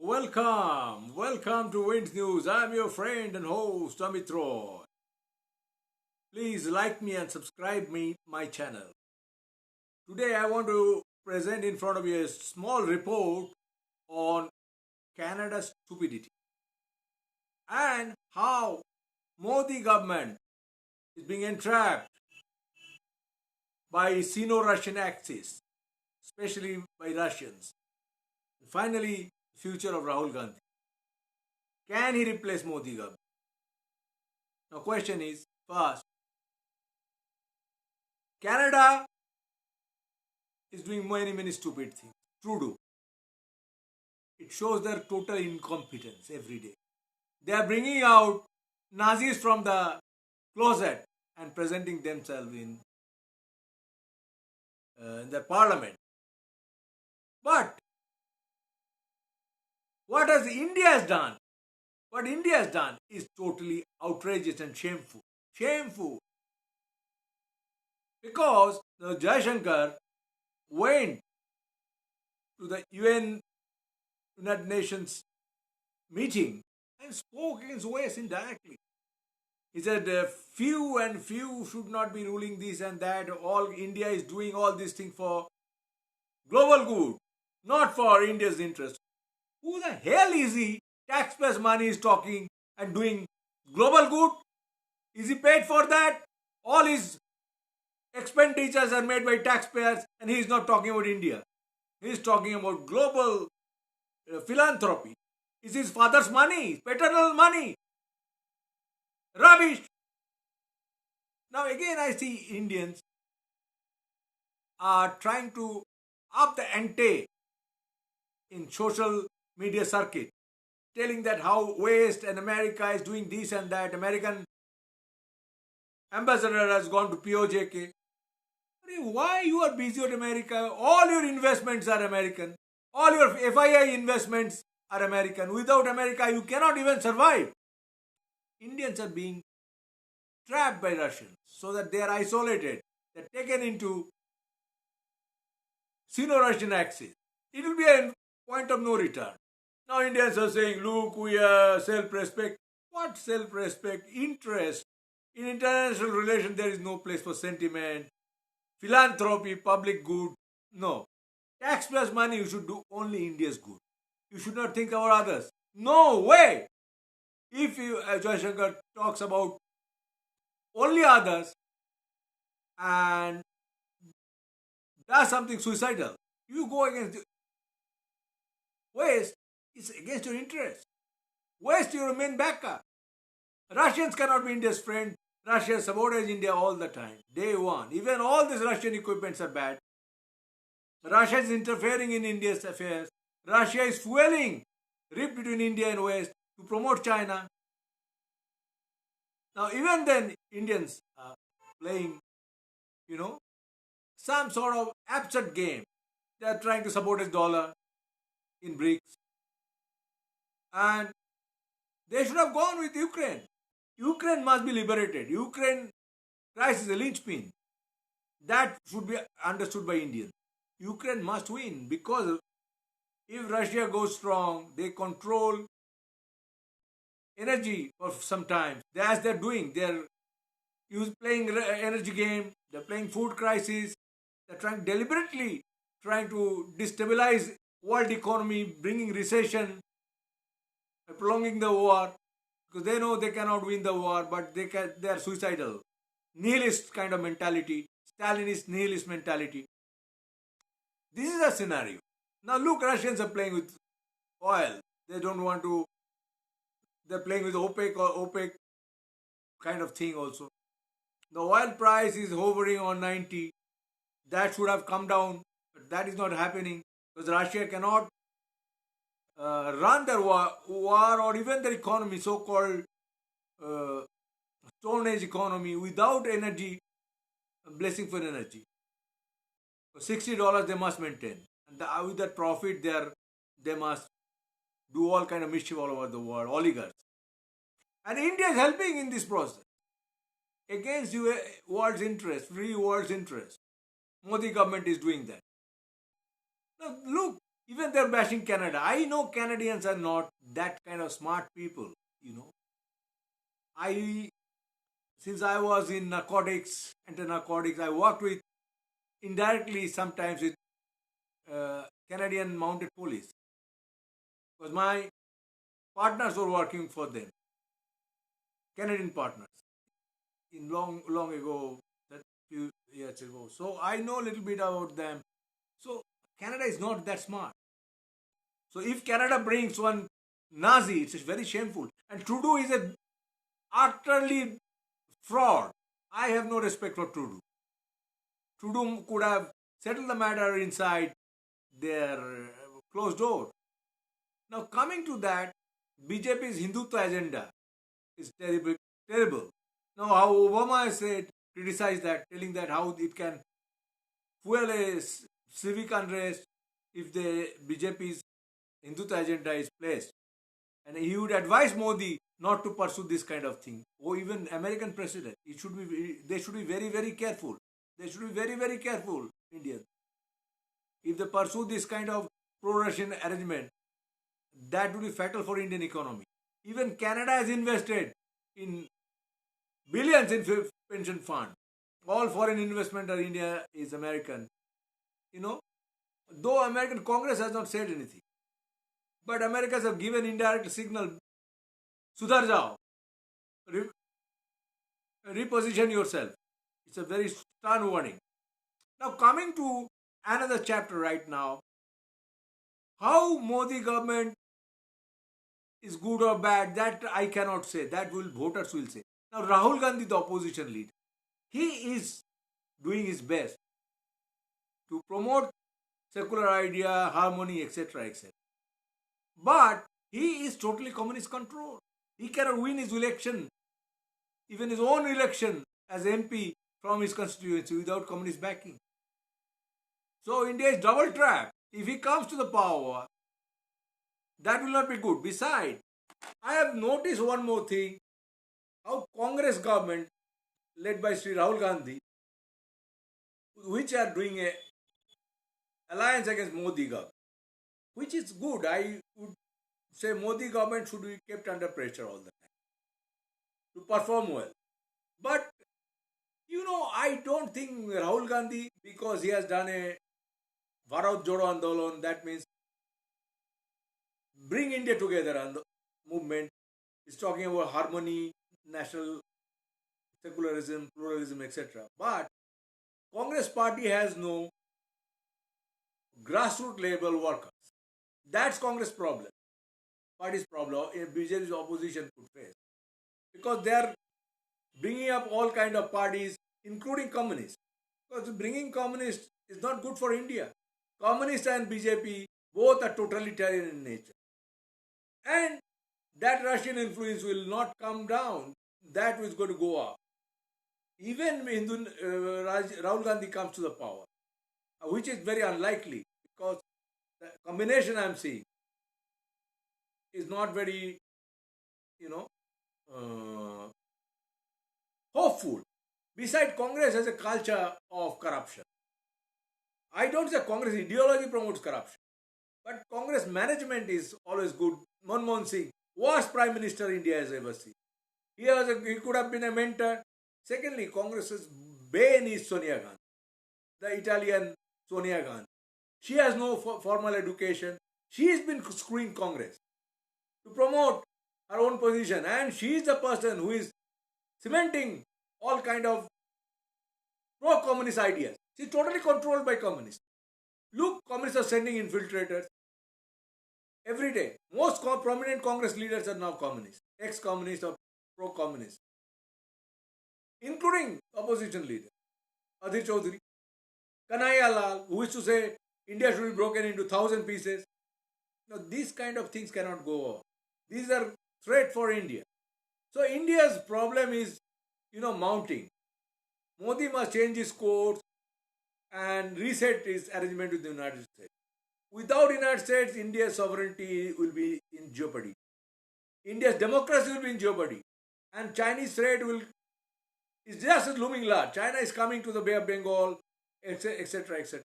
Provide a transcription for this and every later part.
Welcome to Wind News. I'm your friend and host Amit Roy. Please like me and subscribe my channel. Today I want to present in front of you a small report on Canada's stupidity and how Modi government is being entrapped by Sino-Russian axis, especially by Russians. And finally, future of Rahul Gandhi. Can he replace Modi government? Now, question is first, Canada is doing many stupid things. Trudeau. It shows their total incompetence every day. They are bringing out Nazis from the closet and presenting themselves in their parliament. But what has India has done? What India has done is totally outrageous and shameful. Shameful. Because the Jaishankar went to the United Nations meeting and spoke against OS indirectly. He said few should not be ruling this and that. All India is doing all these things for global good, not for India's interest. Who the hell is he? Taxpayers' money is talking and doing global good. Is he paid for that? All his expenditures are made by taxpayers and he is not talking about India. He is talking about global philanthropy. Is his father's money, paternal money. Rubbish. Now again I see Indians are trying to up the ante in social media circuit, telling that how West and America is doing this and that. American ambassador has gone to POJK. Why you are busy with America? All your investments are American. All your FII investments are American. Without America, you cannot even survive. Indians are being trapped by Russians so that they are isolated. They are taken into Sino-Russian axis. It will be a point of no return. Now Indians are saying, look, we are self-respect. What self-respect? Interest. In international relations, there is no place for sentiment, philanthropy, public good. No. Taxpayers' money, you should do only India's good. You should not think about others. No way. If Jaishankar talks about only others and does something suicidal, you go against the West, it's against your interest. West, you remain backer. Russians cannot be India's friend. Russia sabotages India all the time. Day one. Even all these Russian equipments are bad. Russia is interfering in India's affairs. Russia is fueling rift between India and West to promote China. Now even then, Indians are playing, some sort of absurd game. They are trying to sabotage dollar in BRICS. And they should have gone with Ukraine. Ukraine must be liberated. Ukraine crisis is a linchpin. That should be understood by Indians. Ukraine must win because if Russia goes strong, they control energy for some time. As they're doing, they're playing energy game. They're playing food crisis. They're deliberately trying to destabilize world economy, bringing recession, prolonging the war. Because they know they cannot win the war, but they are suicidal. Nihilist kind of mentality. Stalinist nihilist mentality. This is a scenario. Now look, Russians are playing with oil. They don't want to. They're playing with OPEC kind of thing also. The oil price is hovering on 90. That should have come down, but that is not happening because Russia cannot run their war or even their economy, so-called Stone Age economy, without energy, blessing for energy. $60 they must maintain. And with that profit, they must do all kind of mischief all over the world, oligarchs. And India is helping in this process. Against world's interest, free world's interest. Modi government is doing that. Now look, Even they're bashing Canada. I know Canadians are not that kind of smart people. You know, I since I was in narcotics, anti-narcotics, I worked with indirectly sometimes with Canadian Mounted Police because my partners were working for them, Canadian partners, in long ago, that few years ago. So I know a little bit about them. So Canada is not that smart. So if Canada brings one Nazi, it's very shameful. And Trudeau is a utterly fraud. I have no respect for Trudeau. Trudeau could have settled the matter inside their closed door. Now coming to that, BJP's Hindutva agenda is terrible. Terrible. Now how Obama has said, criticized that, telling that how it can fuel a civic unrest if the BJP's Hindutva agenda is placed. And he would advise Modi not to pursue this kind of thing. Or even American president. They should be very, very careful. They should be very, very careful, Indians. If they pursue this kind of pro-Russian arrangement, that would be fatal for Indian economy. Even Canada has invested in billions in pension fund. All foreign investment in India is American. You know, though American Congress has not said anything. But Americans have given indirect signal, Sudhar jao, reposition yourself. It's a very stern warning. Now coming to another chapter right now, how Modi government is good or bad, that I cannot say. That voters will say. Now Rahul Gandhi, the opposition leader, he is doing his best to promote secular idea, harmony, etc., etc. But he is totally communist control. He cannot win his election, even his own election as MP from his constituency without communist backing. So India is double trapped. If he comes to the power, that will not be good. Besides, I have noticed one more thing, how Congress government led by Sri Rahul Gandhi, which are doing a alliance against Modi government, which is good. I would say Modi government should be kept under pressure all the time to perform well. But, I don't think Rahul Gandhi, because he has done a Bharat Jodo Andolon, that means bring India together and the movement, is talking about harmony, national secularism, pluralism, etc. But Congress party has no grassroots level workers. That's Congress problem. Party's problem, BJP's opposition could face. Because they are bringing up all kind of parties, including communists. Because bringing communists is not good for India. Communists and BJP both are totalitarian in nature. And that Russian influence will not come down. That is going to go up. Even when Rahul Gandhi comes to the power, which is very unlikely because the combination I am seeing is not very, hopeful. Besides, Congress has a culture of corruption. I don't say Congress ideology promotes corruption, but Congress management is always good. Manmohan Singh, worst Prime Minister India has ever seen. He could have been a mentor. Secondly, Congress's bane is Sonia Gandhi, the Italian Sonia Gandhi. She has no formal education. She has been screwing Congress to promote her own position, and she is the person who is cementing all kind of pro-communist ideas. She is totally controlled by communists. Look, communists are sending infiltrators every day. Most prominent Congress leaders are now communists, ex-communists or pro-communists, including opposition leader Adhir Chaudhary, Kanhaiya Lal, who used to say India should be broken into 1,000 pieces. Now, these kind of things cannot go on. These are threat for India. So India's problem is, mounting. Modi must change his course and reset his arrangement with the United States. Without United States, India's sovereignty will be in jeopardy. India's democracy will be in jeopardy. And Chinese threat is just looming large. China is coming to the Bay of Bengal, etc., etc.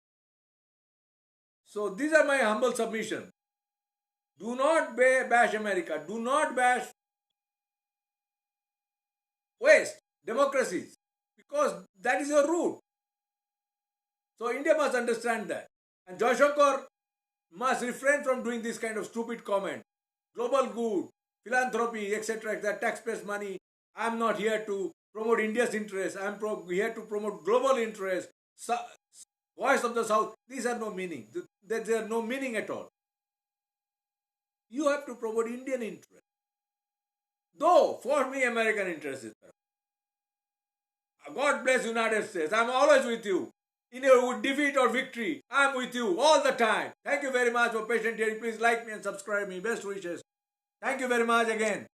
So these are my humble submission. Do not bash America. Do not bash West democracies, because that is your root. So India must understand that. And Joysankar must refrain from doing this kind of stupid comment. Global good, philanthropy, etc., taxpayers' money. I am not here to promote India's interests. I am here to promote global interests. Voice of the South. These are no meaning. There are no meaning at all. You have to promote Indian interests. Though, for me, American interest is better. God bless United States. I'm always with you. In your defeat or victory, I'm with you all the time. Thank you very much for patient hearing. Please like me and subscribe me. Best wishes. Thank you very much again.